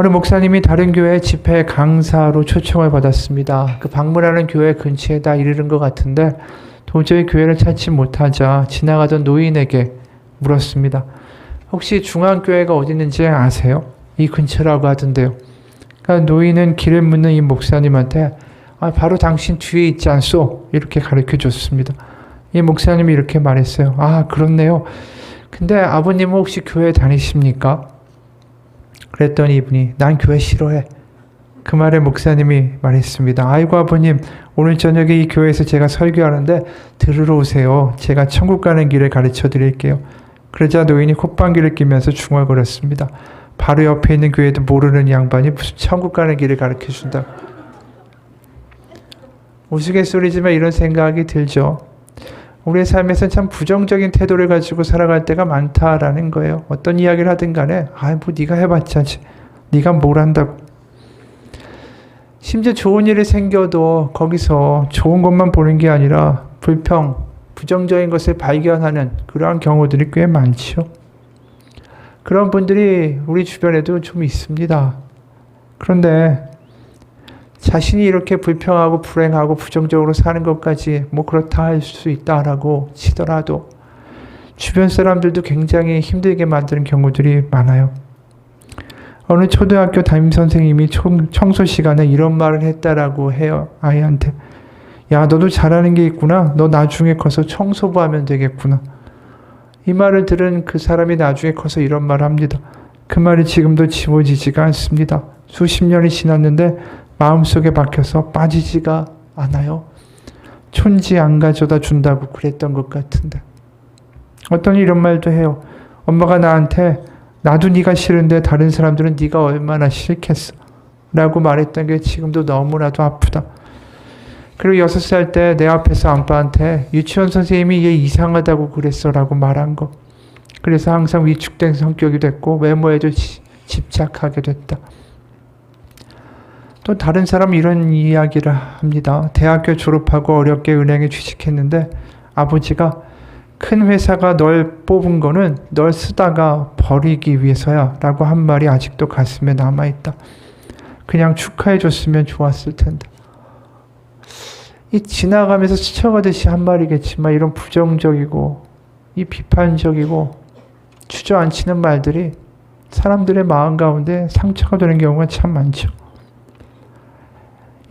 어느 목사님이 다른 교회 집회 강사로 초청을 받았습니다. 그 방문하는 교회 근처에 다 이르는 것 같은데 도저히 교회를 찾지 못하자 지나가던 노인에게 물었습니다. 혹시 중앙교회가 어디 있는지 아세요? 이 근처라고 하던데요. 그러니까 노인은 길을 묻는 이 목사님한테 바로 당신 뒤에 있지 않소? 이렇게 가르쳐 줬습니다. 이 목사님이 이렇게 말했어요. 그렇네요. 근데 아버님은 혹시 교회 다니십니까? 그랬더니 이분이 난 교회 싫어해. 그 말에 목사님이 말했습니다. 아이고 아버님, 오늘 저녁에 이 교회에서 제가 설교하는데 들으러 오세요. 제가 천국 가는 길을 가르쳐 드릴게요. 그러자 노인이 콧방귀를 뀌면서 중얼거렸습니다. 바로 옆에 있는 교회도 모르는 양반이 무슨 천국 가는 길을 가르쳐 준다. 우스갯소리지만 이런 생각이 들죠. 우리의 삶에서는 참 부정적인 태도를 가지고 살아갈 때가 많다라는 거예요. 어떤 이야기를 하든 간에 네가 해봤자 네가 뭘 한다고. 심지어 좋은 일이 생겨도 거기서 좋은 것만 보는 게 아니라 부정적인 것을 발견하는 그러한 경우들이 꽤 많죠. 그런 분들이 우리 주변에도 좀 있습니다. 그런데 자신이 이렇게 불평하고 불행하고 부정적으로 사는 것까지 그렇다 할 수 있다라고 치더라도 주변 사람들도 굉장히 힘들게 만드는 경우들이 많아요. 어느 초등학교 담임선생님이 청소 시간에 이런 말을 했다라고 해요. 아이한테. 야, 너도 잘하는 게 있구나. 너 나중에 커서 청소부 하면 되겠구나. 이 말을 들은 그 사람이 나중에 커서 이런 말을 합니다. 그 말이 지금도 지워지지가 않습니다. 수십 년이 지났는데 마음속에 박혀서 빠지지가 않아요. 촌지 안 가져다 준다고 그랬던 것 같은데. 어떤 이런 말도 해요. 엄마가 나한테 나도 네가 싫은데 다른 사람들은 네가 얼마나 싫겠어 라고 말했던 게 지금도 너무나도 아프다. 그리고 6살 때 내 앞에서 아빠한테 유치원 선생님이 얘 이상하다고 그랬어 라고 말한 거. 그래서 항상 위축된 성격이 됐고 외모에도 집착하게 됐다. 또 다른 사람 이런 이야기를 합니다. 대학교 졸업하고 어렵게 은행에 취직했는데 아버지가 큰 회사가 널 뽑은 거는 널 쓰다가 버리기 위해서야 라고 한 말이 아직도 가슴에 남아있다. 그냥 축하해 줬으면 좋았을 텐데. 이 지나가면서 스쳐가듯이 한 말이겠지만 이런 부정적이고 이 비판적이고 주저앉히는 말들이 사람들의 마음 가운데 상처가 되는 경우가 참 많죠.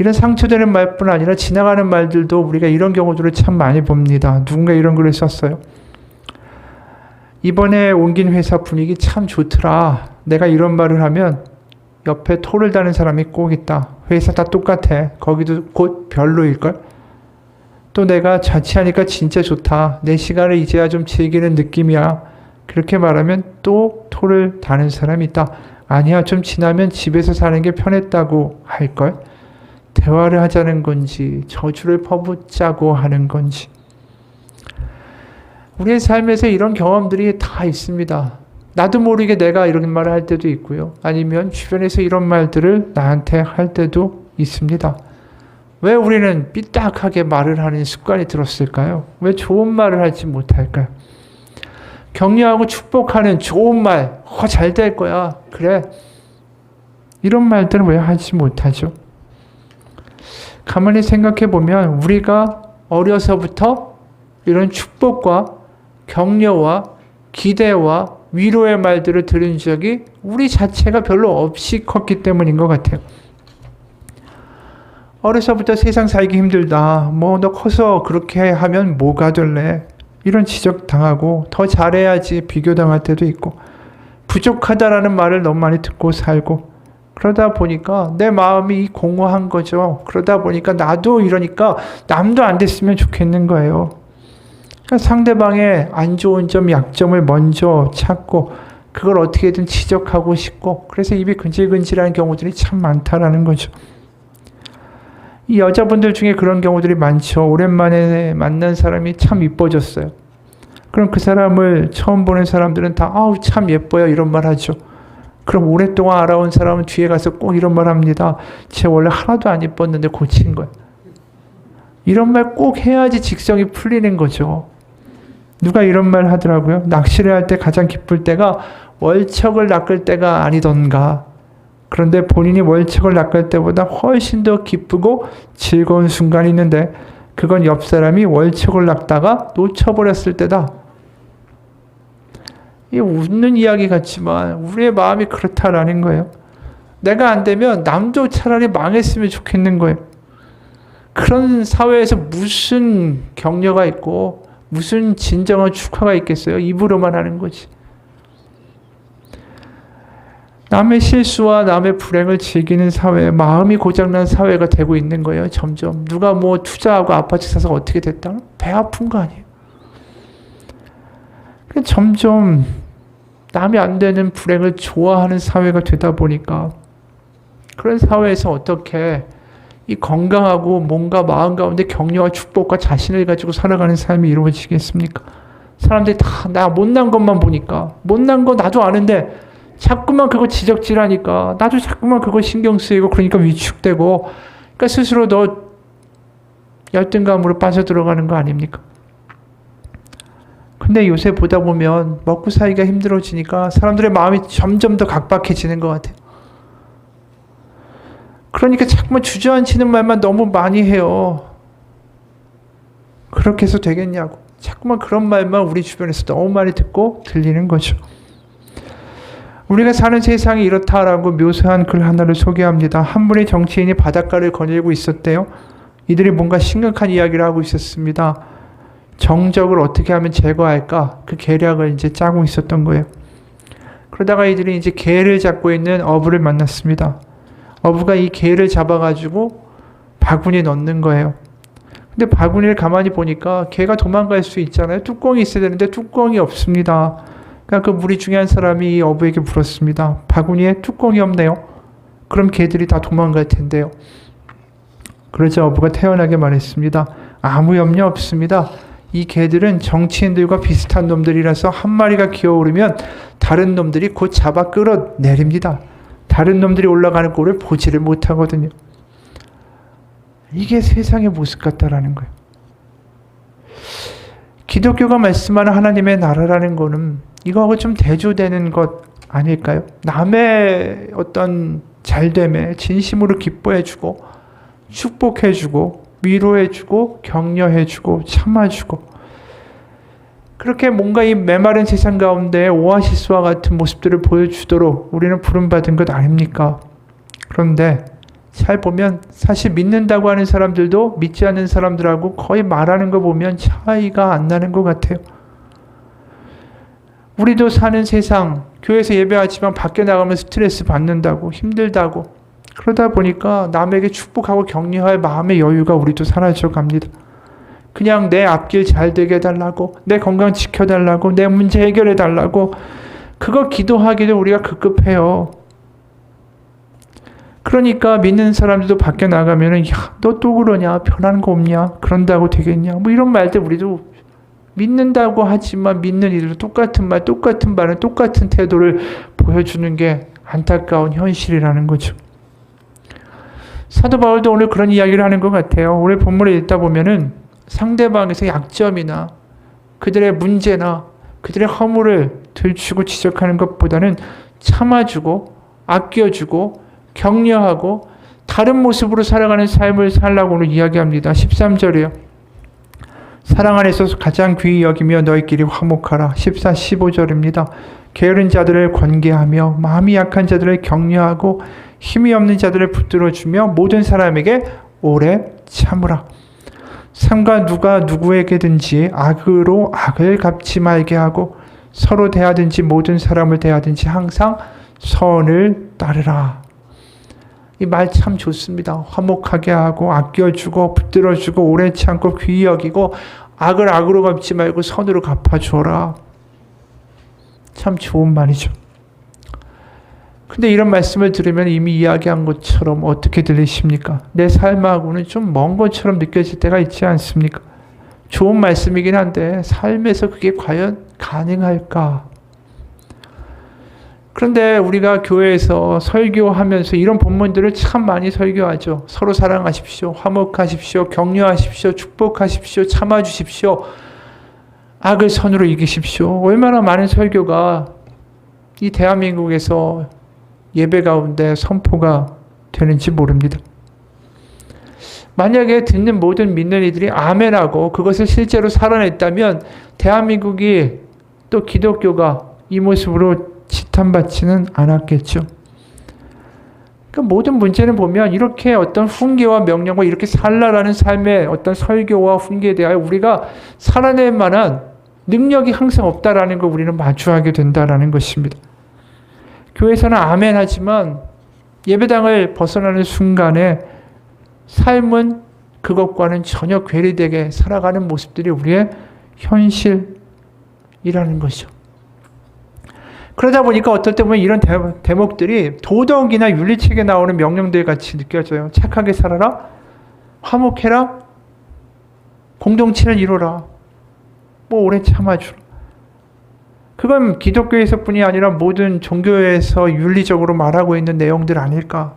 이런 상처되는 말뿐 아니라 지나가는 말들도 우리가 이런 경우들을 참 많이 봅니다. 누군가 이런 글을 썼어요. 이번에 옮긴 회사 분위기 참 좋더라. 내가 이런 말을 하면 옆에 토를 다는 사람이 꼭 있다. 회사 다 똑같아. 거기도 곧 별로일걸? 또 내가 자취하니까 진짜 좋다. 내 시간을 이제야 좀 즐기는 느낌이야. 그렇게 말하면 또 토를 다는 사람이 있다. 아니야, 좀 지나면 집에서 사는 게 편했다고 할걸? 대화를 하자는 건지 저주를 퍼붓자고 하는 건지. 우리의 삶에서 이런 경험들이 다 있습니다. 나도 모르게 내가 이런 말을 할 때도 있고요. 아니면 주변에서 이런 말들을 나한테 할 때도 있습니다. 왜 우리는 삐딱하게 말을 하는 습관이 들었을까요? 왜 좋은 말을 하지 못할까요? 격려하고 축복하는 좋은 말, 잘 될 거야. 그래. 이런 말들은 왜 하지 못하죠? 가만히 생각해 보면 우리가 어려서부터 이런 축복과 격려와 기대와 위로의 말들을 들은 적이 우리 자체가 별로 없이 컸기 때문인 것 같아요. 어려서부터 세상 살기 힘들다. 너 커서 그렇게 하면 뭐가 될래? 이런 지적 당하고 더 잘해야지 비교당할 때도 있고 부족하다라는 말을 너무 많이 듣고 살고 그러다 보니까 내 마음이 공허한 거죠. 그러다 보니까 나도 이러니까 남도 안 됐으면 좋겠는 거예요. 그러니까 상대방의 안 좋은 점, 약점을 먼저 찾고 그걸 어떻게든 지적하고 싶고 그래서 입이 근질근질한 경우들이 참 많다라는 거죠. 이 여자분들 중에 그런 경우들이 많죠. 오랜만에 만난 사람이 참 이뻐졌어요. 그럼 그 사람을 처음 보는 사람들은 다 참 예뻐요 이런 말 하죠. 그럼 오랫동안 알아온 사람은 뒤에 가서 꼭 이런 말 합니다. 쟤 원래 하나도 안 예뻤는데 고친 거야. 이런 말 꼭 해야지 직성이 풀리는 거죠. 누가 이런 말 하더라고요. 낚시를 할 때 가장 기쁠 때가 월척을 낚을 때가 아니던가 그런데 본인이 월척을 낚을 때보다 훨씬 더 기쁘고 즐거운 순간이 있는데 그건 옆 사람이 월척을 낚다가 놓쳐버렸을 때다. 이 웃는 이야기 같지만 우리의 마음이 그렇다라는 거예요. 내가 안 되면 남도 차라리 망했으면 좋겠는 거예요. 그런 사회에서 무슨 격려가 있고 무슨 진정한 축하가 있겠어요? 입으로만 하는 거지. 남의 실수와 남의 불행을 즐기는 사회, 마음이 고장난 사회가 되고 있는 거예요. 점점. 누가 뭐 투자하고 아파트 사서 어떻게 됐다? 배 아픈 거 아니에요. 점점 남이 안 되는 불행을 좋아하는 사회가 되다 보니까 그런 사회에서 어떻게 이 건강하고 뭔가 마음 가운데 격려와 축복과 자신을 가지고 살아가는 삶이 이루어지겠습니까? 사람들이 다 나 못난 것만 보니까 못난 거 나도 아는데 자꾸만 그거 지적질하니까 나도 자꾸만 그거 신경 쓰이고 그러니까 위축되고 그러니까 스스로 더 열등감으로 빠져들어가는 거 아닙니까? 근데 요새 보다 보면 먹고 살기가 힘들어지니까 사람들의 마음이 점점 더 각박해지는 것 같아요. 그러니까 자꾸만 주저앉히는 말만 너무 많이 해요. 그렇게 해서 되겠냐고. 자꾸만 그런 말만 우리 주변에서 너무 많이 듣고 들리는 거죠. 우리가 사는 세상이 이렇다라고 묘사한 글 하나를 소개합니다. 한 분의 정치인이 바닷가를 거닐고 있었대요. 이들이 뭔가 심각한 이야기를 하고 있었습니다. 정적을 어떻게 하면 제거할까? 그 계략을 이제 짜고 있었던 거예요. 그러다가 이들이 이제 개를 잡고 있는 어부를 만났습니다. 어부가 이 개를 잡아가지고 바구니에 넣는 거예요. 근데 바구니를 가만히 보니까 개가 도망갈 수 있잖아요. 뚜껑이 있어야 되는데 뚜껑이 없습니다. 그러니까 그 물이 중요한 사람이 이 어부에게 물었습니다. 바구니에 뚜껑이 없네요. 그럼 개들이 다 도망갈 텐데요. 그러자 어부가 태연하게 말했습니다. 아무 염려 없습니다. 이 개들은 정치인들과 비슷한 놈들이라서 한 마리가 기어오르면 다른 놈들이 곧 잡아 끌어내립니다. 다른 놈들이 올라가는 꼴을 보지를 못하거든요. 이게 세상의 모습 같다라는 거예요. 기독교가 말씀하는 하나님의 나라라는 거는 이거하고 좀 대조되는 것 아닐까요? 남의 어떤 잘됨에 진심으로 기뻐해주고 축복해주고 위로해주고 격려해주고 참아주고 그렇게 뭔가 이 메마른 세상 가운데 오아시스와 같은 모습들을 보여주도록 우리는 부름받은 것 아닙니까? 그런데 잘 보면 사실 믿는다고 하는 사람들도 믿지 않는 사람들하고 거의 말하는 거 보면 차이가 안 나는 것 같아요. 우리도 사는 세상, 교회에서 예배하지만 밖에 나가면 스트레스 받는다고 힘들다고 그러다 보니까 남에게 축복하고 격려할 마음의 여유가 우리도 사라져 갑니다. 그냥 내 앞길 잘 되게 해달라고, 내 건강 지켜달라고, 내 문제 해결해달라고 그거 기도하기도 우리가 급급해요. 그러니까 믿는 사람들도 밖에 나가면은 야, 너 또 그러냐? 변하는 거 없냐? 그런다고 되겠냐? 뭐 이런 말들 우리도 믿는다고 하지만 믿는 이들도 똑같은 말, 똑같은 말은 똑같은 태도를 보여주는 게 안타까운 현실이라는 거죠. 사도 바울도 오늘 그런 이야기를 하는 것 같아요. 오늘 본문을 읽다 보면은 상대방에서 약점이나 그들의 문제나 그들의 허물을 들추고 지적하는 것보다는 참아주고 아껴주고 격려하고 다른 모습으로 살아가는 삶을 살라고 오늘 이야기합니다. 13절이에요. 사랑 안에서 가장 귀히 여기며 너희끼리 화목하라. 14, 15절입니다. 게으른 자들을 권계하며 마음이 약한 자들을 격려하고 힘이 없는 자들을 붙들어주며 모든 사람에게 오래 참으라. 삼가 누가 누구에게든지 악으로 악을 갚지 말게 하고 서로 대하든지 모든 사람을 대하든지 항상 선을 따르라. 이 말 참 좋습니다. 화목하게 하고 아껴주고 붙들어주고 오래 참고 귀히 여기고 악을 악으로 갚지 말고 선으로 갚아줘라. 참 좋은 말이죠. 근데 이런 말씀을 들으면 이미 이야기한 것처럼 어떻게 들리십니까? 내 삶하고는 좀 먼 것처럼 느껴질 때가 있지 않습니까? 좋은 말씀이긴 한데 삶에서 그게 과연 가능할까? 그런데 우리가 교회에서 설교하면서 이런 본문들을 참 많이 설교하죠. 서로 사랑하십시오. 화목하십시오. 격려하십시오. 축복하십시오. 참아주십시오. 악을 선으로 이기십시오. 얼마나 많은 설교가 이 대한민국에서 예배 가운데 선포가 되는지 모릅니다. 만약에 듣는 모든 믿는 이들이 아멘하고 그것을 실제로 살아냈다면 대한민국이 또 기독교가 이 모습으로 지탄받지는 않았겠죠. 그러니까 모든 문제는 보면 이렇게 어떤 훈계와 명령과 이렇게 살라라는 삶의 어떤 설교와 훈계에 대하여 우리가 살아낼 만한 능력이 항상 없다라는 걸 우리는 마주하게 된다라는 것입니다. 교회에서는 아멘 하지만 예배당을 벗어나는 순간에 삶은 그것과는 전혀 괴리되게 살아가는 모습들이 우리의 현실이라는 것이죠. 그러다 보니까 어떨 때 보면 이런 대목들이 도덕이나 윤리책에 나오는 명령들 같이 느껴져요. 착하게 살아라, 화목해라, 공동체를 이루라, 뭐 오래 참아주라. 그건 기독교에서뿐이 아니라 모든 종교에서 윤리적으로 말하고 있는 내용들 아닐까.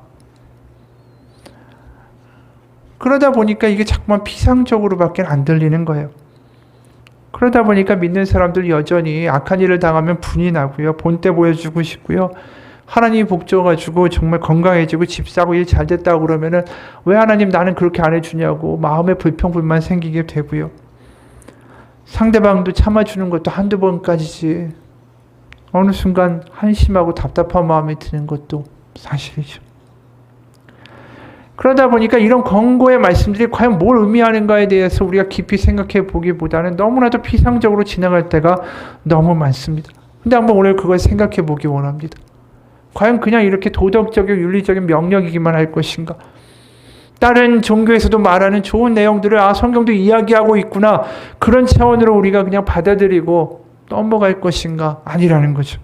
그러다 보니까 이게 자꾸만 피상적으로밖에 안 들리는 거예요. 그러다 보니까 믿는 사람들 여전히 악한 일을 당하면 분이 나고요. 본때 보여주고 싶고요. 하나님이 복 줘가지고 정말 건강해지고 집 사고 일 잘 됐다고 그러면은 왜 하나님 나는 그렇게 안 해주냐고 마음에 불평불만 생기게 되고요. 상대방도 참아주는 것도 한두 번까지지 어느 순간 한심하고 답답한 마음이 드는 것도 사실이죠. 그러다 보니까 이런 권고의 말씀들이 과연 뭘 의미하는가에 대해서 우리가 깊이 생각해 보기보다는 너무나도 피상적으로 지나갈 때가 너무 많습니다. 근데 한번 오늘 그걸 생각해 보기 원합니다. 과연 그냥 이렇게 도덕적이고 윤리적인 명령이기만 할 것인가? 다른 종교에서도 말하는 좋은 내용들을 성경도 이야기하고 있구나. 그런 차원으로 우리가 그냥 받아들이고 넘어갈 것인가? 아니라는 거죠.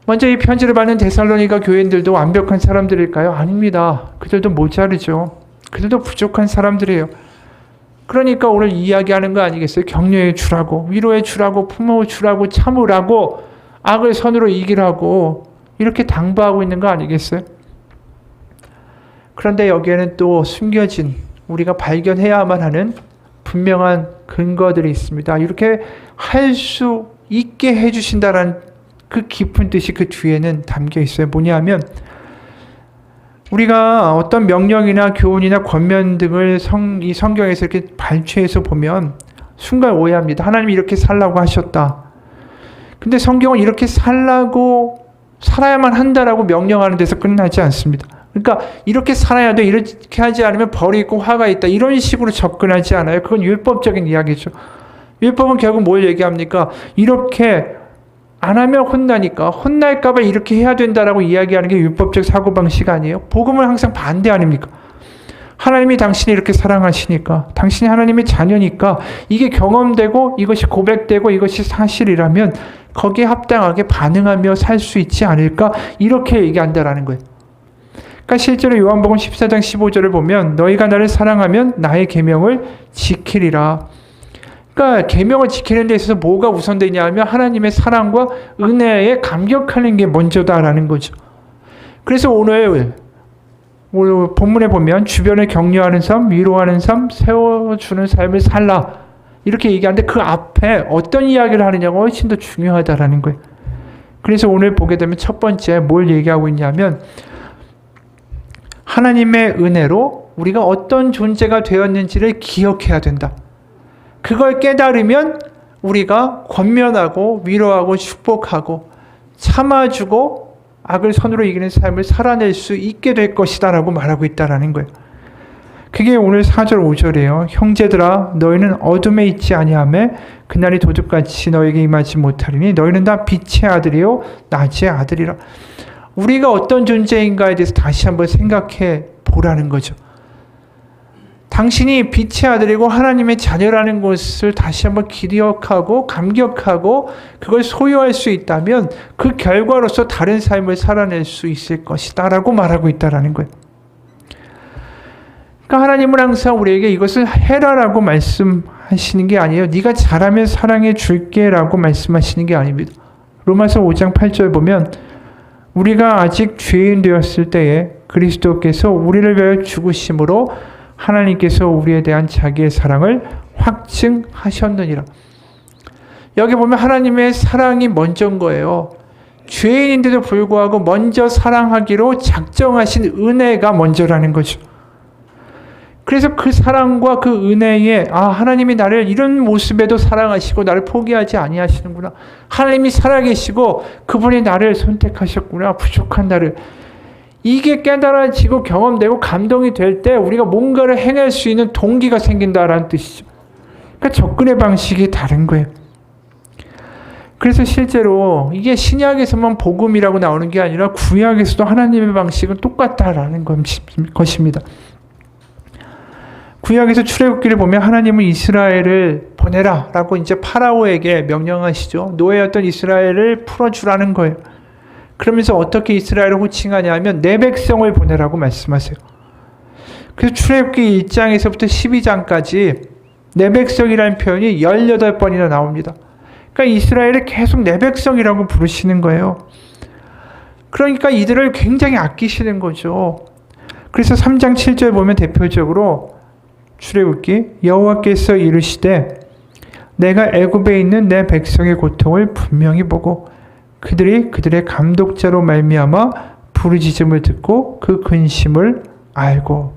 먼저 이 편지를 받는 데살로니가 교인들도 완벽한 사람들일까요? 아닙니다. 그들도 모자르죠. 그들도 부족한 사람들이에요. 그러니까 오늘 이야기하는 거 아니겠어요? 격려해 주라고, 위로해 주라고, 품어 주라고, 참으라고, 악을 선으로 이기라고 이렇게 당부하고 있는 거 아니겠어요? 그런데 여기에는 또 숨겨진 우리가 발견해야만 하는 분명한 근거들이 있습니다. 이렇게 할 수 있게 해주신다라는 그 깊은 뜻이 그 뒤에는 담겨 있어요. 뭐냐면 우리가 어떤 명령이나 교훈이나 권면 등을 이 성경에서 이렇게 발췌해서 보면 순간 오해합니다. 하나님이 이렇게 살라고 하셨다. 근데 성경은 이렇게 살라고 살아야만 한다라고 명령하는 데서 끝나지 않습니다. 그러니까 이렇게 살아야 돼. 이렇게 하지 않으면 벌이 있고 화가 있다. 이런 식으로 접근하지 않아요. 그건 율법적인 이야기죠. 율법은 결국 뭘 얘기합니까? 이렇게 안 하면 혼나니까 혼날까 봐 이렇게 해야 된다라고 이야기하는 게 율법적 사고방식 아니에요? 복음은 항상 반대 아닙니까? 하나님이 당신이 이렇게 사랑하시니까 당신이 하나님의 자녀니까 이게 경험되고 이것이 고백되고 이것이 사실이라면 거기에 합당하게 반응하며 살 수 있지 않을까? 이렇게 얘기한다라는 거예요. 그러니까 실제로 요한복음 14장 15절을 보면 너희가 나를 사랑하면 나의 계명을 지키리라. 그러니까 계명을 지키는 데 있어서 뭐가 우선되냐 하면 하나님의 사랑과 은혜에 감격하는 게 먼저다라는 거죠. 그래서 오늘 본문에 보면 주변을 격려하는 삶, 위로하는 삶, 세워주는 삶을 살라 이렇게 얘기하는데 그 앞에 어떤 이야기를 하느냐가 훨씬 더 중요하다라는 거예요. 그래서 오늘 보게 되면 첫 번째 뭘 얘기하고 있냐면 하나님의 은혜로 우리가 어떤 존재가 되었는지를 기억해야 된다. 그걸 깨달으면 우리가 권면하고 위로하고 축복하고 참아주고 악을 선으로 이기는 삶을 살아낼 수 있게 될 것이다 라고 말하고 있다는 거예요. 그게 오늘 4절 5절이에요. 형제들아 너희는 어둠에 있지 아니하매 그날이 도둑같이 너에게 임하지 못하리니 너희는 다 빛의 아들이요 낮의 아들이라. 우리가 어떤 존재인가에 대해서 다시 한번 생각해 보라는 거죠. 당신이 빛의 아들이고 하나님의 자녀라는 것을 다시 한번 기억하고 감격하고 그걸 소유할 수 있다면 그 결과로서 다른 삶을 살아낼 수 있을 것이다 라고 말하고 있다는 거예요. 그러니까 하나님은 항상 우리에게 이것을 해라라고 말씀하시는 게 아니에요. 네가 잘하면 사랑해 줄게 라고 말씀하시는 게 아닙니다. 로마서 5장 8절 보면 우리가 아직 죄인 되었을 때에 그리스도께서 우리를 위하여 죽으심으로 하나님께서 우리에 대한 자기의 사랑을 확증하셨느니라. 여기 보면 하나님의 사랑이 먼저인 거예요. 죄인인데도 불구하고 먼저 사랑하기로 작정하신 은혜가 먼저라는 거죠. 그래서 그 사랑과 그 은혜에 하나님이 나를 이런 모습에도 사랑하시고 나를 포기하지 아니하시는구나. 하나님이 살아계시고 그분이 나를 선택하셨구나. 부족한 나를. 이게 깨달아지고 경험되고 감동이 될 때 우리가 뭔가를 행할 수 있는 동기가 생긴다라는 뜻이죠. 그러니까 접근의 방식이 다른 거예요. 그래서 실제로 이게 신약에서만 복음이라고 나오는 게 아니라 구약에서도 하나님의 방식은 똑같다라는 것입니다. 구약에서 출애굽기를 보면 하나님은 이스라엘을 보내라 라고 이제 파라오에게 명령하시죠. 노예였던 이스라엘을 풀어주라는 거예요. 그러면서 어떻게 이스라엘을 호칭하냐 하면 내 백성을 보내라고 말씀하세요. 그래서 출애굽기 1장에서부터 12장까지 내 백성이라는 표현이 18번이나 나옵니다. 그러니까 이스라엘을 계속 내 백성이라고 부르시는 거예요. 그러니까 이들을 굉장히 아끼시는 거죠. 그래서 3장 7절 보면 대표적으로 출애굽기 여호와께서 이르시되 내가 애굽에 있는 내 백성의 고통을 분명히 보고 그들이 그들의 감독자로 말미암아 부르짖음을 듣고 그 근심을 알고.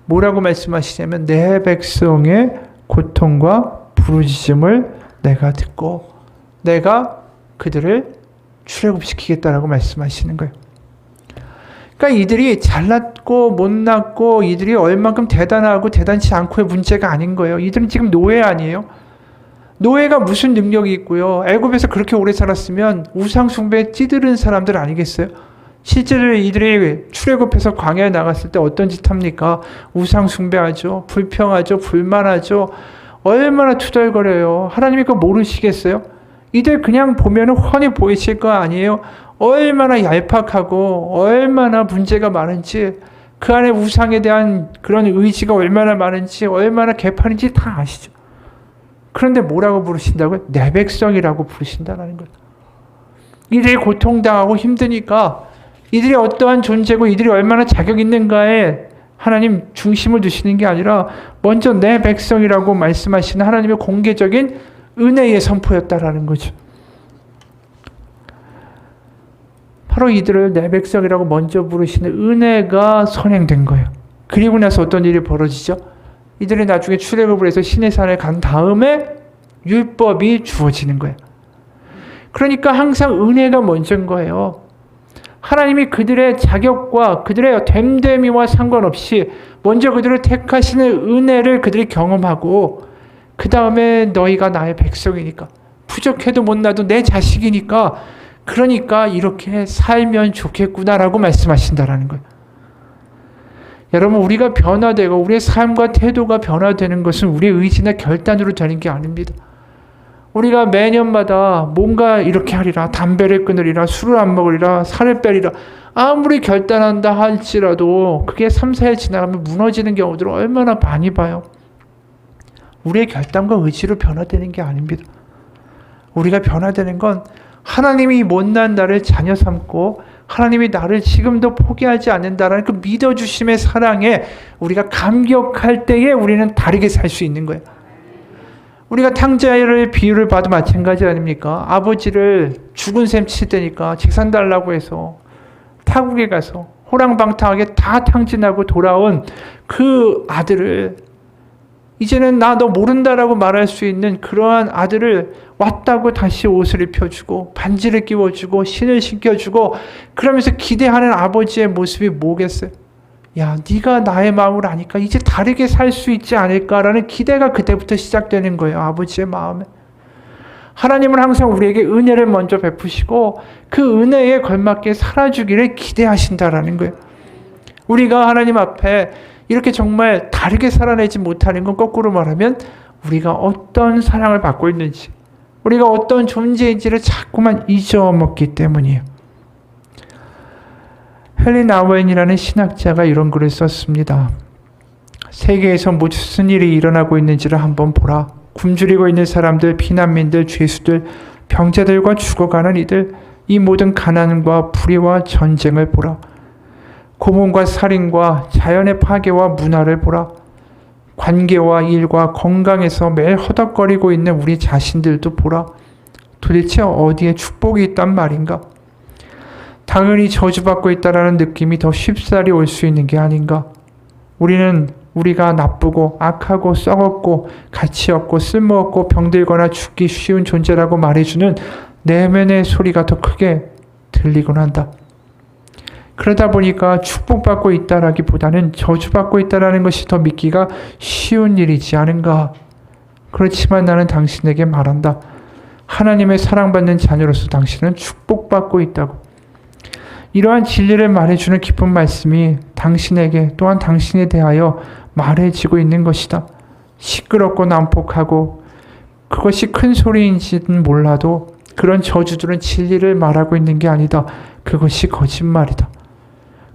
뭐라고 말씀하시냐면 내 백성의 고통과 부르짖음을 내가 듣고 내가 그들을 출애굽시키겠다라고 말씀하시는 거예요. 그러니까 이들이 잘났고 못났고 이들이 얼만큼 대단하고 대단치 않고의 문제가 아닌 거예요. 이들은 지금 노예 아니에요. 노예가 무슨 능력이 있고요. 애굽에서 그렇게 오래 살았으면 우상 숭배에 찌들은 사람들 아니겠어요? 실제로 이들이 출애굽해서 광야에 나갔을 때 어떤 짓 합니까? 우상 숭배하죠. 불평하죠. 불만하죠. 얼마나 투덜거려요. 하나님이 그거 모르시겠어요? 이들 그냥 보면 훤히 보이실 거 아니에요? 얼마나 얄팍하고 얼마나 문제가 많은지 그 안에 우상에 대한 그런 의지가 얼마나 많은지 얼마나 개판인지 다 아시죠? 그런데 뭐라고 부르신다고요? 내 백성이라고 부르신다는 거예요. 이들이 고통당하고 힘드니까 이들이 어떠한 존재고 이들이 얼마나 자격 있는가에 하나님 중심을 두시는 게 아니라 먼저 내 백성이라고 말씀하시는 하나님의 공개적인 은혜의 선포였다라는 거죠. 바로 이들을 내 백성이라고 먼저 부르시는 은혜가 선행된 거예요. 그리고 나서 어떤 일이 벌어지죠? 이들이 나중에 출애굽을 해서 시내산에 간 다음에 율법이 주어지는 거예요. 그러니까 항상 은혜가 먼저인 거예요. 하나님이 그들의 자격과 그들의 됨됨이와 상관없이 먼저 그들을 택하시는 은혜를 그들이 경험하고 그 다음에 너희가 나의 백성이니까 부족해도 못나도 내 자식이니까 그러니까 이렇게 살면 좋겠구나라고 말씀하신다라는 거예요. 여러분 우리가 변화되고 우리의 삶과 태도가 변화되는 것은 우리의 의지나 결단으로 되는 게 아닙니다. 우리가 매년마다 뭔가 이렇게 하리라, 담배를 끊으리라, 술을 안 먹으리라, 살을 빼리라 아무리 결단한다 할지라도 그게 3, 4일 지나가면 무너지는 경우들을 얼마나 많이 봐요. 우리의 결단과 의지로 변화되는 게 아닙니다. 우리가 변화되는 건 하나님이 못난 나를 자녀 삼고 하나님이 나를 지금도 포기하지 않는다라는 그 믿어주심의 사랑에 우리가 감격할 때에 우리는 다르게 살 수 있는 거예요. 우리가 탕자를 비유를 봐도 마찬가지 아닙니까? 아버지를 죽은 셈 칠 때니까 재산 달라고 해서 타국에 가서 호랑방탕하게 다 탕진하고 돌아온 그 아들을 이제는 나 너 모른다라고 말할 수 있는 그러한 아들을 왔다고 다시 옷을 입혀주고 반지를 끼워주고 신을 신겨주고 그러면서 기대하는 아버지의 모습이 뭐겠어요? 야, 네가 나의 마음을 아니까 이제 다르게 살 수 있지 않을까라는 기대가 그때부터 시작되는 거예요. 아버지의 마음에. 하나님은 항상 우리에게 은혜를 먼저 베푸시고 그 은혜에 걸맞게 살아주기를 기대하신다라는 거예요. 우리가 하나님 앞에 이렇게 정말 다르게 살아내지 못하는 건 거꾸로 말하면 우리가 어떤 사랑을 받고 있는지 우리가 어떤 존재인지를 자꾸만 잊어먹기 때문이에요. 헨리 나우엔이라는 신학자가 이런 글을 썼습니다. 세계에서 무슨 일이 일어나고 있는지를 한번 보라. 굶주리고 있는 사람들, 피난민들, 죄수들, 병자들과 죽어가는 이들, 이 모든 가난과 불의와 전쟁을 보라. 고문과 살인과 자연의 파괴와 문화를 보라. 관계와 일과 건강에서 매일 허덕거리고 있는 우리 자신들도 보라. 도대체 어디에 축복이 있단 말인가? 당연히 저주받고 있다라는 느낌이 더 쉽사리 올 수 있는 게 아닌가. 우리는 우리가 나쁘고 악하고 썩었고 가치 없고 쓸모없고 병들거나 죽기 쉬운 존재라고 말해주는 내면의 소리가 더 크게 들리곤 한다. 그러다 보니까 축복받고 있다라기보다는 저주받고 있다라는 것이 더 믿기가 쉬운 일이지 않은가. 그렇지만 나는 당신에게 말한다. 하나님의 사랑받는 자녀로서 당신은 축복받고 있다고. 이러한 진리를 말해주는 기쁜 말씀이 당신에게 또한 당신에 대하여 말해지고 있는 것이다. 시끄럽고 난폭하고 그것이 큰 소리인지는 몰라도 그런 저주들은 진리를 말하고 있는 게 아니다. 그것이 거짓말이다.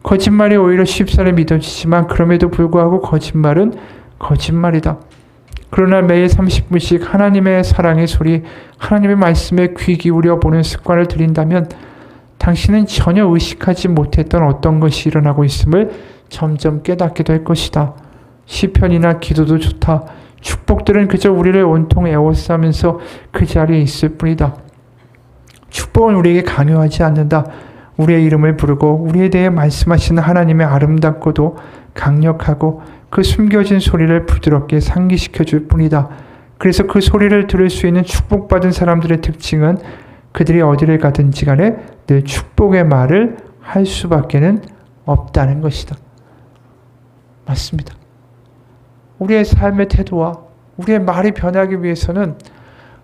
거짓말이 오히려 쉽사리 믿어지지만 그럼에도 불구하고 거짓말은 거짓말이다. 그러나 매일 30분씩 하나님의 사랑의 소리, 하나님의 말씀에 귀 기울여 보는 습관을 들인다면 당신은 전혀 의식하지 못했던 어떤 것이 일어나고 있음을 점점 깨닫게 될 것이다. 시편이나 기도도 좋다. 축복들은 그저 우리를 온통 애워싸면서 그 자리에 있을 뿐이다. 축복은 우리에게 강요하지 않는다. 우리의 이름을 부르고 우리에 대해 말씀하시는 하나님의 아름답고도 강력하고 그 숨겨진 소리를 부드럽게 상기시켜 줄 뿐이다. 그래서 그 소리를 들을 수 있는 축복받은 사람들의 특징은 그들이 어디를 가든지 간에 늘 축복의 말을 할 수밖에는 없다는 것이다. 맞습니다. 우리의 삶의 태도와 우리의 말이 변하기 위해서는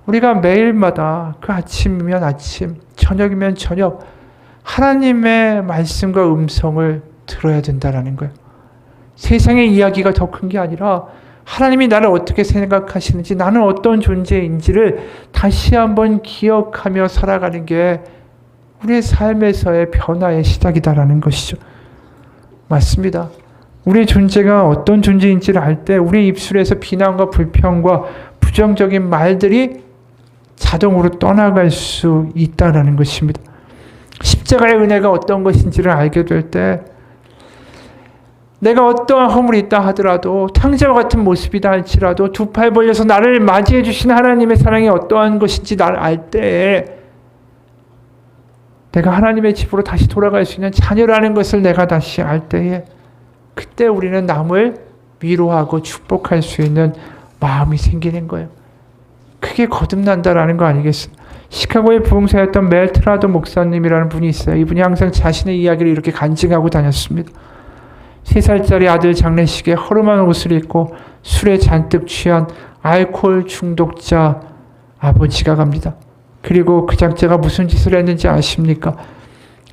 우리가 매일마다 그 아침이면 아침, 저녁이면 저녁 하나님의 말씀과 음성을 들어야 된다는 거예요. 세상의 이야기가 더 큰 게 아니라 하나님이 나를 어떻게 생각하시는지, 나는 어떤 존재인지를 다시 한번 기억하며 살아가는 게 우리의 삶에서의 변화의 시작이다라는 것이죠. 맞습니다. 우리의 존재가 어떤 존재인지를 알 때 우리의 입술에서 비난과 불평과 부정적인 말들이 자동으로 떠나갈 수 있다라는 것입니다. 십자가의 은혜가 어떤 것인지를 알게 될 때 내가 어떠한 허물이 있다 하더라도 탕자와 같은 모습이다 할지라도 두 팔 벌려서 나를 맞이해 주신 하나님의 사랑이 어떠한 것인지 나를 알 때에 내가 하나님의 집으로 다시 돌아갈 수 있는 자녀라는 것을 내가 다시 알 때에 그때 우리는 남을 위로하고 축복할 수 있는 마음이 생기는 거예요. 크게 거듭난다라는 거 아니겠습니까? 시카고의 부흥사였던 멜 트라도 목사님이라는 분이 있어요. 이분이 항상 자신의 이야기를 이렇게 간증하고 다녔습니다. 3살짜리 아들 장례식에 허름한 옷을 입고 술에 잔뜩 취한 알코올 중독자 아버지가 갑니다. 그리고 그 작자가 무슨 짓을 했는지 아십니까?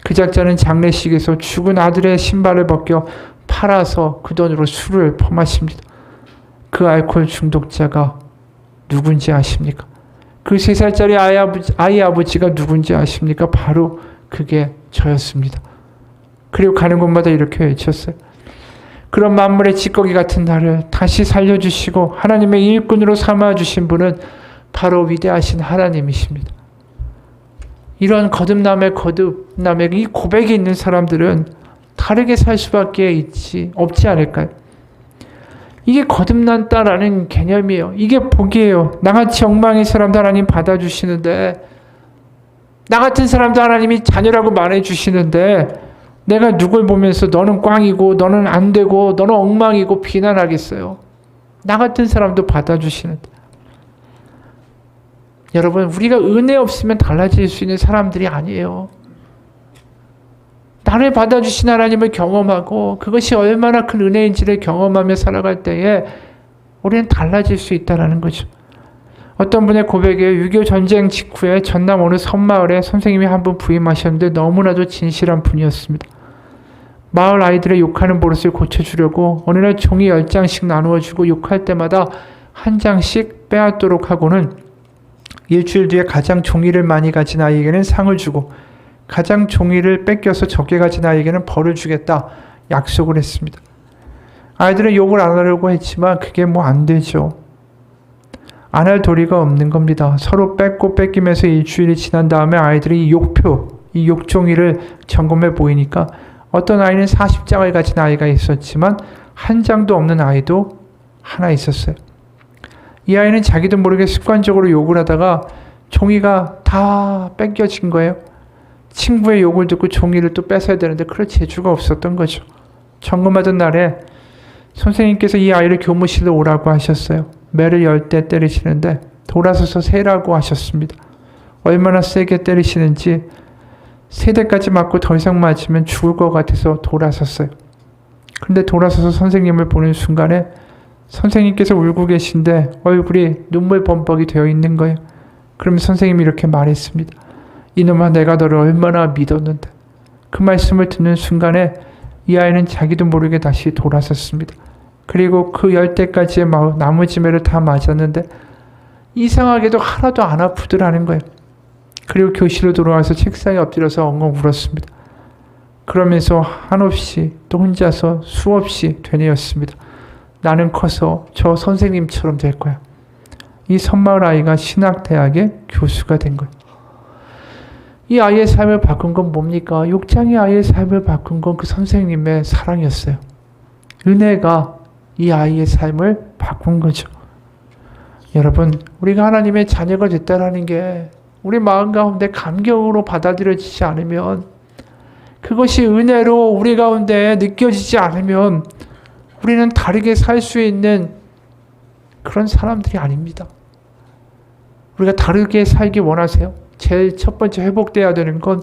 그 작자는 장례식에서 죽은 아들의 신발을 벗겨 팔아서 그 돈으로 술을 퍼마십니다. 그 알코올 중독자가 누군지 아십니까? 그 3살짜리 아이 아버지가 누군지 아십니까? 바로 그게 저였습니다. 그리고 가는 곳마다 이렇게 외쳤어요. 그런 만물의 찌꺼기 같은 나를 다시 살려주시고 하나님의 일꾼으로 삼아주신 분은 바로 위대하신 하나님이십니다. 이런 거듭남의 이 고백이 있는 사람들은 다르게 살 수밖에 없지 않을까요? 이게 거듭난다라는 개념이에요. 이게 복이에요. 나같이 엉망인 사람도 하나님 받아주시는데 나 같은 사람도 하나님이 자녀라고 말해주시는데 내가 누굴 보면서 너는 꽝이고 너는 안 되고 너는 엉망이고 비난하겠어요. 나 같은 사람도 받아주시는데 여러분 우리가 은혜 없으면 달라질 수 있는 사람들이 아니에요. 나를 받아주신 하나님을 경험하고 그것이 얼마나 큰 은혜인지를 경험하며 살아갈 때에 우리는 달라질 수 있다는 거죠. 어떤 분의 고백에 6.25 전쟁 직후에 전남 어느 섬마을에 선생님이 한 분 부임하셨는데 너무나도 진실한 분이었습니다. 마을 아이들의 욕하는 버릇을 고쳐주려고 어느 날 종이 10장씩 나누어주고 욕할 때마다 한 장씩 빼앗도록 하고는 일주일 뒤에 가장 종이를 많이 가진 아이에게는 상을 주고 가장 종이를 뺏겨서 적게 가진 아이에게는 벌을 주겠다 약속을 했습니다. 아이들은 욕을 안 하려고 했지만 그게 안 되죠. 안 할 도리가 없는 겁니다. 서로 뺏고 뺏기면서 일주일이 지난 다음에 아이들이 이 욕종이를 점검해 보이니까 어떤 아이는 40장을 가진 아이가 있었지만 한 장도 없는 아이도 하나 있었어요. 이 아이는 자기도 모르게 습관적으로 욕을 하다가 종이가 다 뺏겨진 거예요. 친구의 욕을 듣고 종이를 또 뺏어야 되는데 그럴 재주가 없었던 거죠. 점검하던 날에 선생님께서 이 아이를 교무실로 오라고 하셨어요. 매를 10대 때리시는데 돌아서서 세라고 하셨습니다. 얼마나 세게 때리시는지 3대까지 맞고 더 이상 맞으면 죽을 것 같아서 돌아섰어요. 근데 돌아서서 선생님을 보는 순간에 선생님께서 울고 계신데 얼굴이 눈물 범벅이 되어 있는 거예요. 그러면 선생님이 이렇게 말했습니다. 이놈아, 내가 너를 얼마나 믿었는데. 그 말씀을 듣는 순간에 이 아이는 자기도 모르게 다시 돌아섰습니다. 그리고 그 10대까지의 나무지매를 다 맞았는데 이상하게도 하나도 안 아프더라는 거예요. 그리고 교실로 돌아와서 책상에 엎드려서 엉엉 울었습니다. 그러면서 한없이 또 혼자서 수없이 되뇌었습니다. 나는 커서 저 선생님처럼 될 거야. 이 섬마을 아이가 신학대학의 교수가 된 거예요. 이 아이의 삶을 바꾼 건 뭡니까? 6장의 아이의 삶을 바꾼 건 그 선생님의 사랑이었어요. 은혜가 이 아이의 삶을 바꾼 거죠. 여러분, 우리가 하나님의 자녀가 됐다는 게 우리 마음 가운데 감격으로 받아들여지지 않으면, 그것이 은혜로 우리 가운데 느껴지지 않으면 우리는 다르게 살 수 있는 그런 사람들이 아닙니다. 우리가 다르게 살기 원하세요? 제일 첫 번째 회복돼야 되는 건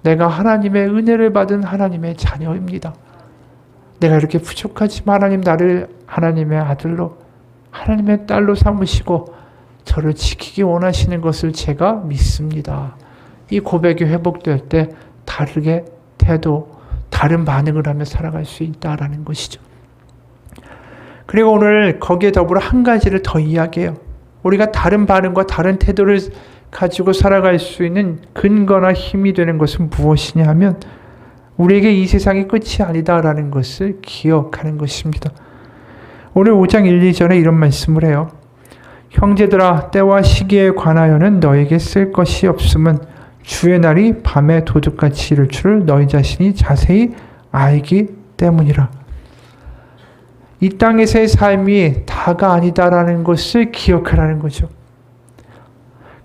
내가 하나님의 은혜를 받은 하나님의 자녀입니다. 내가 이렇게 부족하지만 하나님 나를 하나님의 아들로, 하나님의 딸로 삼으시고 저를 지키기 원하시는 것을 제가 믿습니다. 이 고백이 회복될 때 다르게 태도, 다른 반응을 하며 살아갈 수 있다라는 것이죠. 그리고 오늘 거기에 더불어 한 가지를 더 이야기해요. 우리가 다른 반응과 다른 태도를 가지고 살아갈 수 있는 근거나 힘이 되는 것은 무엇이냐 하면 우리에게 이 세상이 끝이 아니다라는 것을 기억하는 것입니다. 오늘 5장 1, 2절에 이런 말씀을 해요. 형제들아, 때와 시기에 관하여는 너에게 쓸 것이 없음은 주의 날이 밤에 도둑같이 이를 줄을 너희 자신이 자세히 알기 때문이라. 이 땅에서의 삶이 다가 아니다라는 것을 기억하라는 거죠.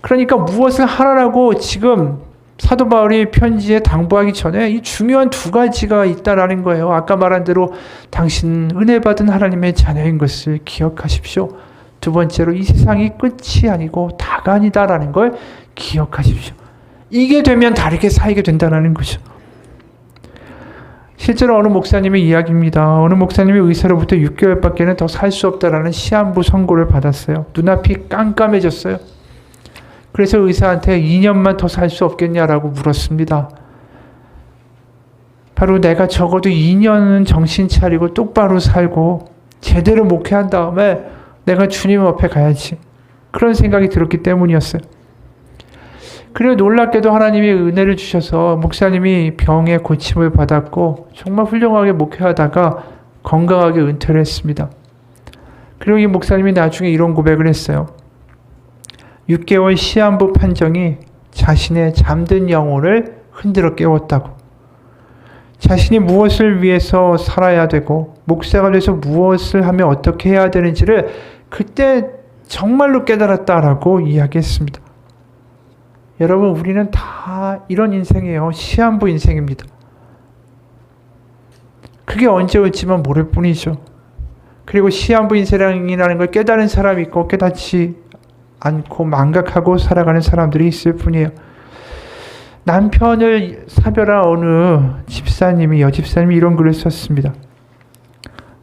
그러니까 무엇을 하라고 지금 사도 바울이 편지에 당부하기 전에 이 중요한 2가지가 있다라는 거예요. 아까 말한 대로 당신 은혜 받은 하나님의 자녀인 것을 기억하십시오. 2번째로 이 세상이 끝이 아니고 다가 아니다라는 걸 기억하십시오. 이게 되면 다르게 살게 된다는 거죠. 실제로 어느 목사님의 이야기입니다. 어느 목사님이 의사로부터 6개월밖에는 더 살 수 없다라는 시한부 선고를 받았어요. 눈앞이 깜깜해졌어요. 그래서 의사한테 2년만 더 살 수 없겠냐라고 물었습니다. 바로 내가 적어도 2년은 정신 차리고 똑바로 살고 제대로 목회한 다음에 내가 주님 앞에 가야지. 그런 생각이 들었기 때문이었어요. 그리고 놀랍게도 하나님이 은혜를 주셔서 목사님이 병의 고침을 받았고 정말 훌륭하게 목회하다가 건강하게 은퇴를 했습니다. 그리고 이 목사님이 나중에 이런 고백을 했어요. 6개월 시한부 판정이 자신의 잠든 영혼을 흔들어 깨웠다고. 자신이 무엇을 위해서 살아야 되고 목사가 돼서 무엇을 하며 어떻게 해야 되는지를 그때 정말로 깨달았다라고 이야기했습니다. 여러분, 우리는 다 이런 인생이에요. 시한부 인생입니다. 그게 언제 올지만 모를 뿐이죠. 그리고 시한부 인생이라는 걸 깨달은 사람이 있고 깨닫지 않고 망각하고 살아가는 사람들이 있을 뿐이에요. 남편을 사별한 어느 집사님이, 여집사님이 이런 글을 썼습니다.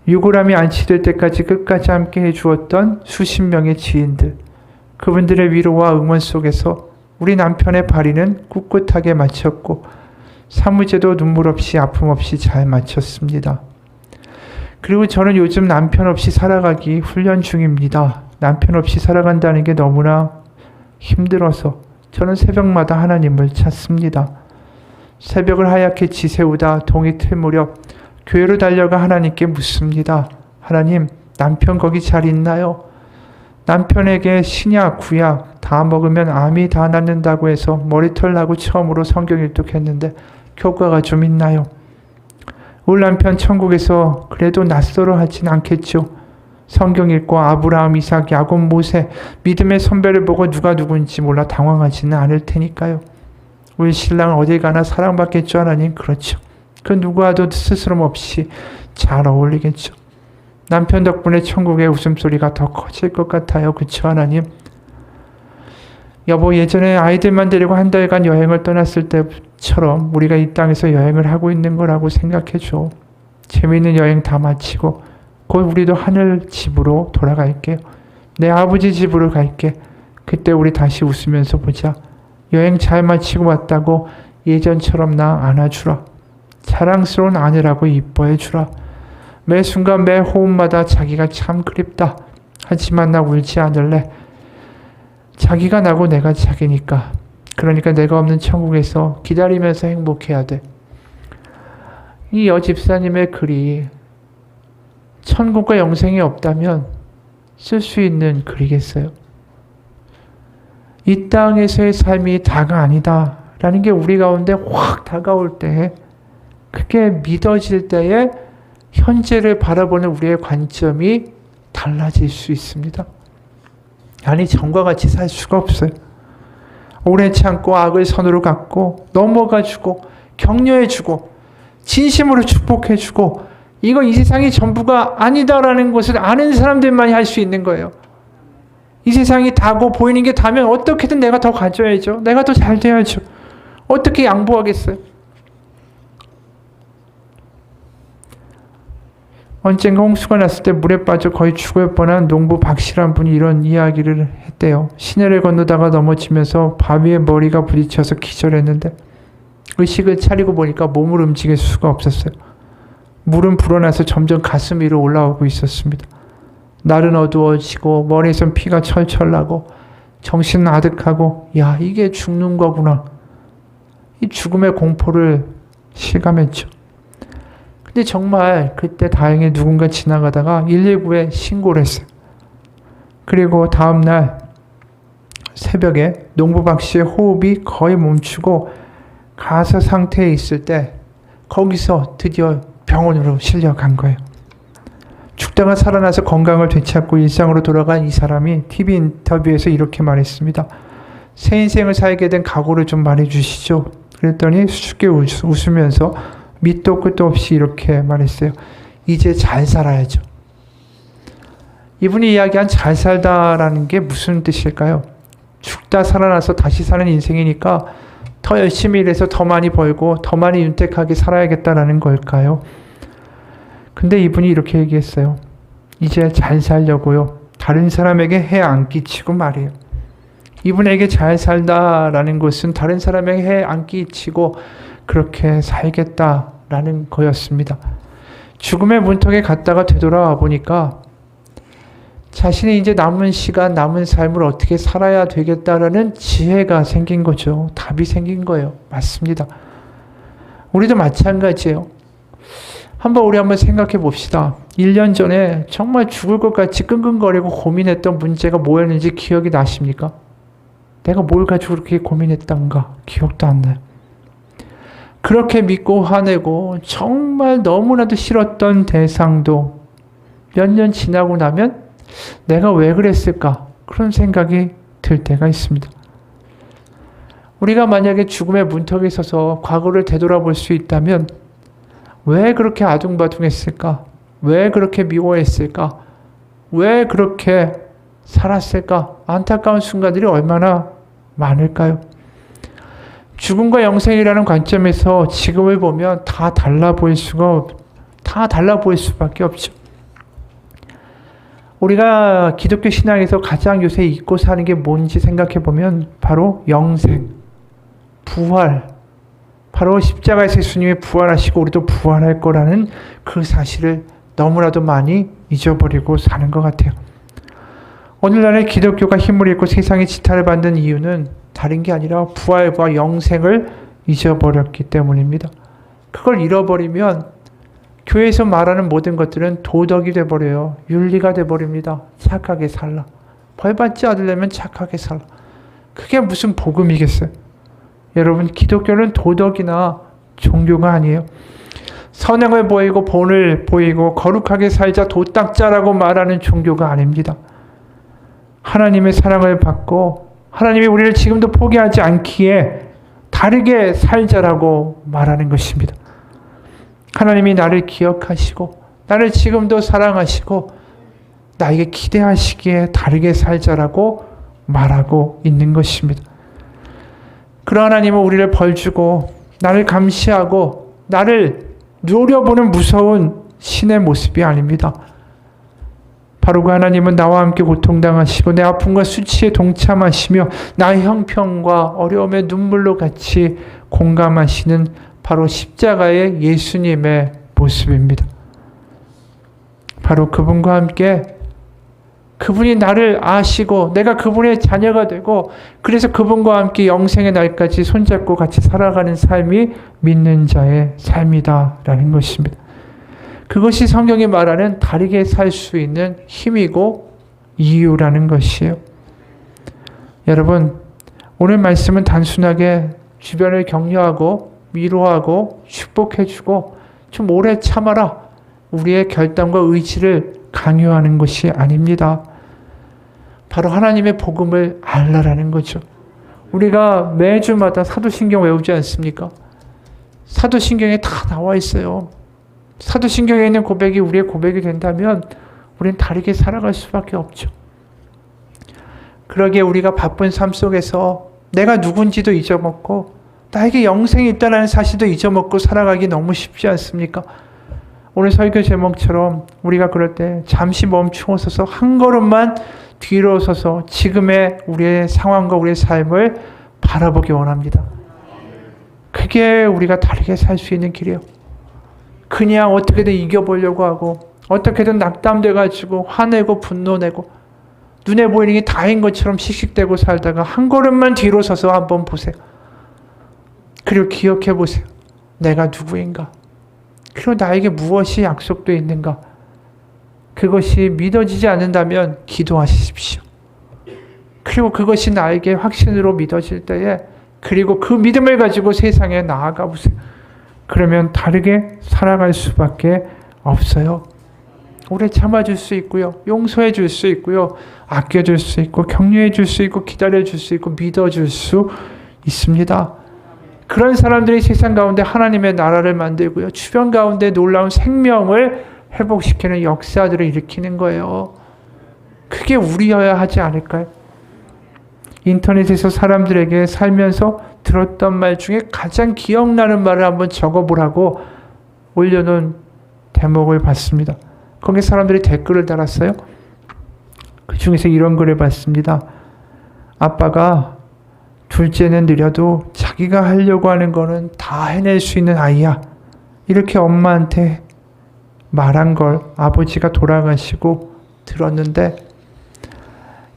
유골함이 안치될 때까지 끝까지 함께 해주었던 수십 명의 지인들, 그분들의 위로와 응원 속에서 우리 남편의 발의는 꿋꿋하게 마쳤고 사무제도 눈물 없이 아픔 없이 잘 마쳤습니다. 그리고 저는 요즘 남편 없이 살아가기 훈련 중입니다. 남편 없이 살아간다는 게 너무나 힘들어서 저는 새벽마다 하나님을 찾습니다. 새벽을 하얗게 지새우다 동이 틀 무렵 교회로 달려가 하나님께 묻습니다. 하나님, 남편 거기 잘 있나요? 남편에게 신약, 구약 다 먹으면 암이 다 낫는다고 해서 머리털 나고 처음으로 성경 일독했는데 효과가 좀 있나요? 우리 남편 천국에서 그래도 낯설어 하진 않겠죠. 성경 읽고 아브라함, 이삭, 야곱, 모세 믿음의 선배를 보고 누가 누군지 몰라 당황하지는 않을 테니까요. 우리 신랑은 어딜 가나 사랑받겠죠, 하나님? 그렇죠. 그 누구와도 스스럼 없이 잘 어울리겠죠. 남편 덕분에 천국의 웃음소리가 더 커질 것 같아요. 그쵸, 하나님? 여보, 예전에 아이들만 데리고 한 달간 여행을 떠났을 때처럼 우리가 이 땅에서 여행을 하고 있는 거라고 생각해줘. 재미있는 여행 다 마치고 곧 우리도 하늘 집으로 돌아갈게요. 내 아버지 집으로 갈게. 그때 우리 다시 웃으면서 보자. 여행 잘 마치고 왔다고 예전처럼 나 안아주라. 자랑스러운 아내라고 이뻐해 주라. 매 순간 매 호흡마다 자기가 참 그립다. 하지만 나 울지 않을래. 자기가 나고 내가 자기니까. 그러니까 내가 없는 천국에서 기다리면서 행복해야 돼. 이 여집사님의 글이 천국과 영생이 없다면 쓸 수 있는 글이겠어요. 이 땅에서의 삶이 다가 아니다 라는 게 우리 가운데 확 다가올 때, 그게 믿어질 때에 현재를 바라보는 우리의 관점이 달라질 수 있습니다. 아니, 전과 같이 살 수가 없어요. 오래 참고 악을 선으로 갚고 넘어가주고 격려해주고 진심으로 축복해주고, 이거 이 세상이 전부가 아니다라는 것을 아는 사람들만이 할 수 있는 거예요. 이 세상이 다고 보이는 게 다면 어떻게든 내가 더 가져야죠. 내가 더 잘 돼야죠. 어떻게 양보하겠어요? 언젠가 홍수가 났을 때 물에 빠져 거의 죽을 뻔한 농부 박씨란 분이 이런 이야기를 했대요. 시내를 건너다가 넘어지면서 바위에 머리가 부딪혀서 기절했는데 의식을 차리고 보니까 몸을 움직일 수가 없었어요. 물은 불어나서 점점 가슴 위로 올라오고 있었습니다. 날은 어두워지고 머리에선 피가 철철 나고 정신은 아득하고, 야, 이게 죽는 거구나. 이 죽음의 공포를 실감했죠. 근데 정말 그때 다행히 누군가 지나가다가 119에 신고를 했어요. 그리고 다음날 새벽에 농부 박 씨의 호흡이 거의 멈추고 가사 상태에 있을 때 거기서 드디어 병원으로 실려간 거예요. 죽다가 살아나서 건강을 되찾고 일상으로 돌아간 이 사람이 TV 인터뷰에서 이렇게 말했습니다. 새 인생을 살게 된 각오를 좀 말해주시죠. 그랬더니 수줍게 웃으면서 밑도 끝도 없이 이렇게 말했어요. 이제 잘 살아야죠. 이분이 이야기한 잘 살다라는 게 무슨 뜻일까요? 죽다 살아나서 다시 사는 인생이니까 더 열심히 일해서 더 많이 벌고 더 많이 윤택하게 살아야겠다라는 걸까요? 근데 이분이 이렇게 얘기했어요. 이제 잘 살려고요. 다른 사람에게 해 안 끼치고 말이에요. 이분에게 잘 살다라는 것은 다른 사람에게 해 안 끼치고 그렇게 살겠다라는 거였습니다. 죽음의 문턱에 갔다가 되돌아와 보니까 자신이 이제 남은 시간, 남은 삶을 어떻게 살아야 되겠다라는 지혜가 생긴 거죠. 답이 생긴 거예요. 맞습니다. 우리도 마찬가지예요. 우리 한번 생각해 봅시다. 1년 전에 정말 죽을 것 같이 끙끙거리고 고민했던 문제가 뭐였는지 기억이 나십니까? 내가 뭘 가지고 그렇게 고민했던가 기억도 안 나요. 그렇게 믿고 화내고 정말 너무나도 싫었던 대상도 몇 년 지나고 나면 내가 왜 그랬을까? 그런 생각이 들 때가 있습니다. 우리가 만약에 죽음의 문턱에 서서 과거를 되돌아볼 수 있다면 왜 그렇게 아둥바둥했을까? 왜 그렇게 미워했을까? 왜 그렇게 살았을까? 안타까운 순간들이 얼마나 많을까요? 죽음과 영생이라는 관점에서 지금을 보면 다 달라 보일 수밖에 없죠. 우리가 기독교 신앙에서 가장 요새 잊고 사는 게 뭔지 생각해 보면 바로 영생, 부활, 바로 십자가에서 예수님이 부활하시고 우리도 부활할 거라는 그 사실을 너무나도 많이 잊어버리고 사는 것 같아요. 오늘날의 기독교가 힘을 잃고 세상의 지탄을 받는 이유는 다른 게 아니라 부활과 영생을 잊어버렸기 때문입니다. 그걸 잃어버리면 교회에서 말하는 모든 것들은 도덕이 돼버려요. 윤리가 돼버립니다. 착하게 살라. 벌받지 않으려면 착하게 살라. 그게 무슨 복음이겠어요? 여러분, 기독교는 도덕이나 종교가 아니에요. 선행을 보이고 본을 보이고 거룩하게 살자 도 닦자라고 말하는 종교가 아닙니다. 하나님의 사랑을 받고 하나님이 우리를 지금도 포기하지 않기에 다르게 살자라고 말하는 것입니다. 하나님이 나를 기억하시고 나를 지금도 사랑하시고 나에게 기대하시기에 다르게 살자라고 말하고 있는 것입니다. 그러나 하나님은 우리를 벌주고 나를 감시하고 나를 노려보는 무서운 신의 모습이 아닙니다. 바로 그 하나님은 나와 함께 고통당하시고 내 아픔과 수치에 동참하시며 나의 형편과 어려움에 눈물로 같이 공감하시는 바로 십자가의 예수님의 모습입니다. 바로 그분과 함께 그분이 나를 아시고 내가 그분의 자녀가 되고 그래서 그분과 함께 영생의 날까지 손잡고 같이 살아가는 삶이 믿는 자의 삶이다라는 것입니다. 그것이 성경이 말하는 다르게 살 수 있는 힘이고 이유라는 것이에요. 여러분, 오늘 말씀은 단순하게 주변을 격려하고 위로하고 축복해주고 좀 오래 참아라 우리의 결단과 의지를 강요하는 것이 아닙니다. 바로 하나님의 복음을 알라라는 거죠. 우리가 매주마다 사도신경 외우지 않습니까? 사도신경에 다 나와 있어요. 사도신경에 있는 고백이 우리의 고백이 된다면 우리는 다르게 살아갈 수밖에 없죠. 그러기에 우리가 바쁜 삶 속에서 내가 누군지도 잊어먹고 나에게 영생이 있다는 사실도 잊어먹고 살아가기 너무 쉽지 않습니까? 오늘 설교 제목처럼 우리가 그럴 때 잠시 멈추어 서서 한 걸음만 뒤로 서서 지금의 우리의 상황과 우리의 삶을 바라보기 원합니다. 그게 우리가 다르게 살 수 있는 길이에요. 그냥 어떻게든 이겨보려고 하고 어떻게든 낙담돼가지고 화내고 분노내고 눈에 보이는 게 다인 것처럼 씩씩대고 살다가 한 걸음만 뒤로 서서 한번 보세요. 그리고 기억해 보세요. 내가 누구인가? 그리고 나에게 무엇이 약속되어 있는가? 그것이 믿어지지 않는다면 기도하십시오. 그리고 그것이 나에게 확신으로 믿어질 때에 그리고 그 믿음을 가지고 세상에 나아가 보세요. 그러면 다르게 살아갈 수밖에 없어요. 오래 참아줄 수 있고요. 용서해 줄 수 있고요. 아껴줄 수 있고 격려해 줄 수 있고 기다려줄 수 있고 믿어줄 수 있습니다. 그런 사람들이 세상 가운데 하나님의 나라를 만들고요. 주변 가운데 놀라운 생명을 회복시키는 역사들을 일으키는 거예요. 그게 우리여야 하지 않을까요? 인터넷에서 사람들에게 살면서 들었던 말 중에 가장 기억나는 말을 한번 적어보라고 올려놓은 대목을 봤습니다. 거기 사람들이 댓글을 달았어요. 그 중에서 이런 글을 봤습니다. 아빠가 둘째는 느려도 자기가 하려고 하는 거는 다 해낼 수 있는 아이야. 이렇게 엄마한테 말한 걸 아버지가 돌아가시고 들었는데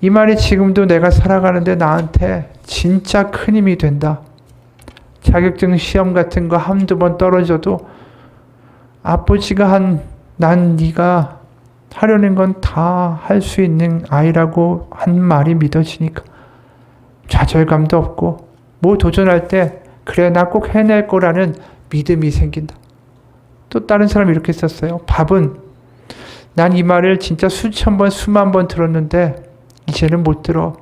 이 말이 지금도 내가 살아가는데 나한테 진짜 큰 힘이 된다. 자격증 시험 같은 거 한두 번 떨어져도 아버지가 난 네가 하려는 건 다 할 수 있는 아이라고 한 말이 믿어지니까 좌절감도 없고 뭐 도전할 때 그래 나 꼭 해낼 거라는 믿음이 생긴다. 또 다른 사람이 이렇게 썼어요. 밥은 난 이 말을 진짜 수천 번 수만 번 들었는데 이제는 못 들어.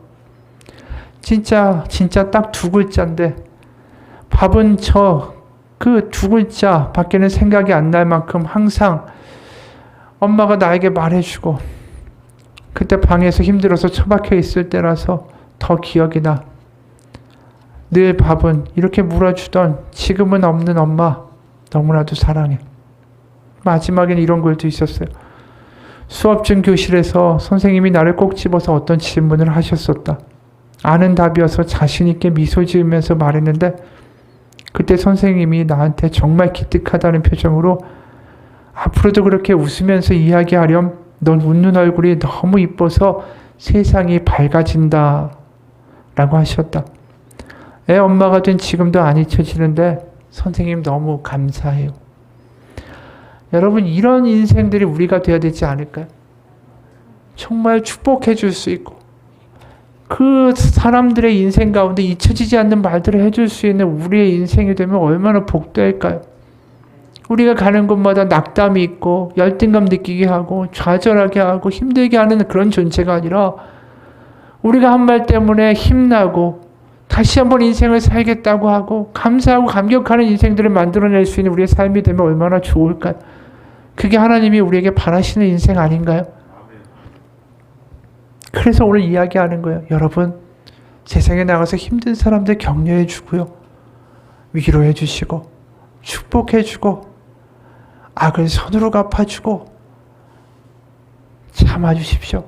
진짜 딱 두 글자인데 밥은 그 두 글자 밖에는 생각이 안 날 만큼 항상 엄마가 나에게 말해주고 그때 방에서 힘들어서 처박혀 있을 때라서 더 기억이 나. 늘 밥은 이렇게 물어주던 지금은 없는 엄마 너무나도 사랑해. 마지막에는 이런 글도 있었어요. 수업 중 교실에서 선생님이 나를 꼭 집어서 어떤 질문을 하셨었다. 아는 답이어서 자신 있게 미소 지으면서 말했는데 그때 선생님이 나한테 정말 기특하다는 표정으로 앞으로도 그렇게 웃으면서 이야기하렴. 넌 웃는 얼굴이 너무 이뻐서 세상이 밝아진다 라고 하셨다. 애 엄마가 된 지금도 안 잊혀지는데 선생님 너무 감사해요. 여러분 이런 인생들이 우리가 되어야 되지 않을까요? 정말 축복해 줄 수 있고 그 사람들의 인생 가운데 잊혀지지 않는 말들을 해줄 수 있는 우리의 인생이 되면 얼마나 복될까요? 우리가 가는 곳마다 낙담이 있고 열등감 느끼게 하고 좌절하게 하고 힘들게 하는 그런 존재가 아니라 우리가 한 말 때문에 힘나고 다시 한번 인생을 살겠다고 하고 감사하고 감격하는 인생들을 만들어낼 수 있는 우리의 삶이 되면 얼마나 좋을까요? 그게 하나님이 우리에게 바라시는 인생 아닌가요? 그래서 오늘 이야기하는 거예요. 여러분, 세상에 나가서 힘든 사람들 격려해 주고요. 위로해 주시고 축복해 주고 악을 선으로 갚아주고 참아주십시오.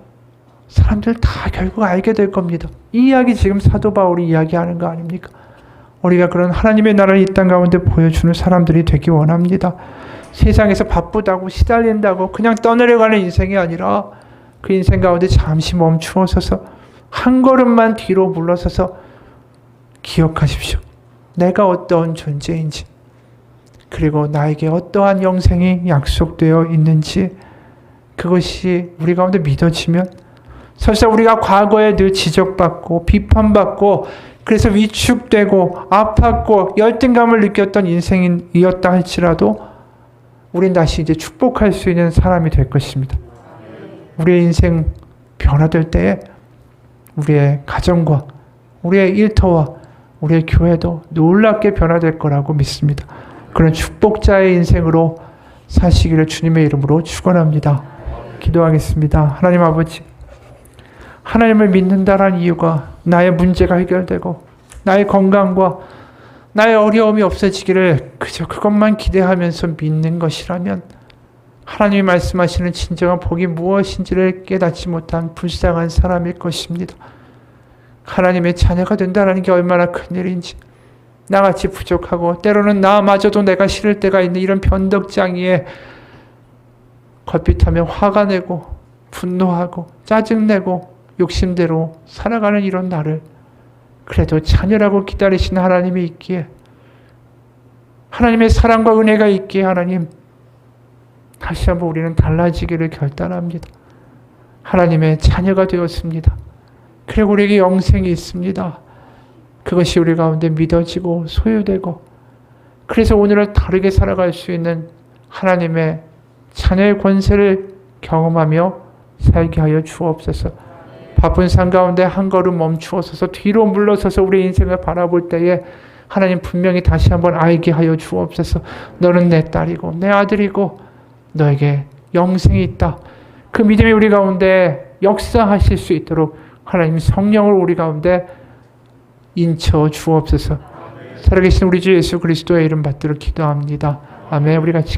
사람들 다 결국 알게 될 겁니다. 이 이야기 지금 사도 바울이 이야기하는 거 아닙니까? 우리가 그런 하나님의 나라를 이 땅 가운데 보여주는 사람들이 되기 원합니다. 세상에서 바쁘다고 시달린다고 그냥 떠내려가는 인생이 아니라 그 인생 가운데 잠시 멈추어 서서 한 걸음만 뒤로 물러서서 기억하십시오. 내가 어떠한 존재인지, 그리고 나에게 어떠한 영생이 약속되어 있는지, 그것이 우리 가운데 믿어지면 설사 우리가 과거에 늘 지적받고 비판받고 그래서 위축되고 아팠고 열등감을 느꼈던 인생이었다 할지라도 우린 다시 이제 축복할 수 있는 사람이 될 것입니다. 우리의 인생 변화될 때에 우리의 가정과 우리의 일터와 우리의 교회도 놀랍게 변화될 거라고 믿습니다. 그런 축복자의 인생으로 사시기를 주님의 이름으로 축원합니다. 기도하겠습니다. 하나님 아버지, 하나님을 믿는다라는 이유가 나의 문제가 해결되고 나의 건강과 나의 어려움이 없어지기를 그저 그것만 기대하면서 믿는 것이라면 하나님이 말씀하시는 진정한 복이 무엇인지를 깨닫지 못한 불쌍한 사람일 것입니다. 하나님의 자녀가 된다는 게 얼마나 큰일인지, 나같이 부족하고 때로는 나마저도 내가 싫을 때가 있는 이런 변덕장이에 걸핏하면 화가 내고 분노하고 짜증내고 욕심대로 살아가는 이런 나를 그래도 자녀라고 기다리시는 하나님이 있기에, 하나님의 사랑과 은혜가 있기에 하나님 다시 한번 우리는 달라지기를 결단합니다. 하나님의 자녀가 되었습니다. 그리고 우리에게 영생이 있습니다. 그것이 우리 가운데 믿어지고 소유되고, 그래서 오늘을 다르게 살아갈 수 있는 하나님의 자녀의 권세를 경험하며 살게 하여 주옵소서. 바쁜 삶 가운데 한 걸음 멈추어서서 뒤로 물러서서 우리 인생을 바라볼 때에 하나님 분명히 다시 한번 알게 하여 주옵소서. 너는 내 딸이고 내 아들이고 너에게 영생이 있다. 그 믿음이 우리 가운데 역사하실 수 있도록 하나님 성령을 우리 가운데 인쳐 주옵소서. 살아계신 우리 주 예수 그리스도의 이름 받들어 기도합니다. 아멘. 우리 같이